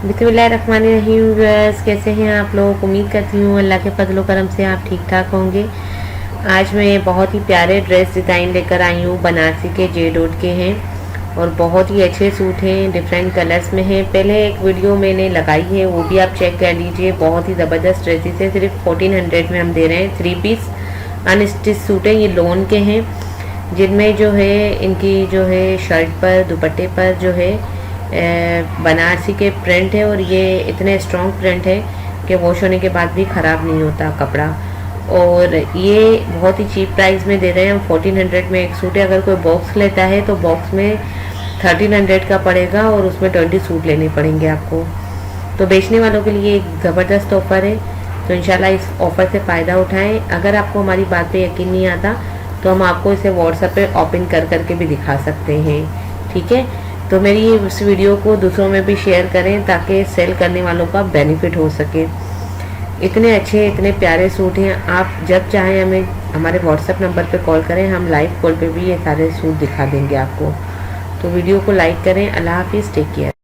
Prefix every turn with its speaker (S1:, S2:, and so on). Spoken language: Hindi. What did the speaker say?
S1: बिस्मिल्लाहिर्रहमानिर्रहीम व्यूअर्स, कैसे हैं आप लोग। उम्मीद करती हूँ अल्लाह के फजल करम से आप ठीक ठाक होंगे। आज मैं बहुत ही प्यारे ड्रेस डिज़ाइन लेकर आई हूँ। बनारसी के जेडोट के हैं और बहुत ही अच्छे सूट हैं, डिफरेंट कलर्स में हैं। पहले एक वीडियो मैंने लगाई है, वो भी आप चेक कर लीजिए। बहुत ही ज़बरदस्त ड्रेसेस है, सिर्फ 1400 में हम दे रहे हैं। 3 पीस अनस्टिच सूट है, ये लोन के हैं, जिनमें जो है इनकी जो है शर्ट पर दुपट्टे पर जो है बनारसी के प्रिंट है और ये इतने स्ट्रॉन्ग प्रिंट है कि वॉश होने के बाद भी ख़राब नहीं होता कपड़ा। और ये बहुत ही चीप प्राइस में दे रहे हैं हम। 1400 में एक सूट है। अगर कोई बॉक्स लेता है तो बॉक्स में 1300 का पड़ेगा और उसमें 20 सूट लेने पड़ेंगे आपको। तो बेचने वालों के लिए एक ज़बरदस्त ऑफ़र है, तो इंशाल्लाह इस ऑफ़र से फ़ायदा उठाएं। अगर आपको हमारी बात पे यकीन नहीं आता तो हम आपको इसे व्हाट्सएप पे ओपन कर करके भी दिखा सकते हैं, ठीक है। तो मेरी इस वीडियो को दूसरों में भी शेयर करें ताकि सेल करने वालों का बेनिफिट हो सके। इतने अच्छे इतने प्यारे सूट हैं, आप जब चाहें हमें हमारे व्हाट्सएप नंबर पे कॉल करें, हम लाइव कॉल पे भी ये सारे सूट दिखा देंगे आपको। तो वीडियो को लाइक करें। अल्लाह हाफिज़, टेक केयर।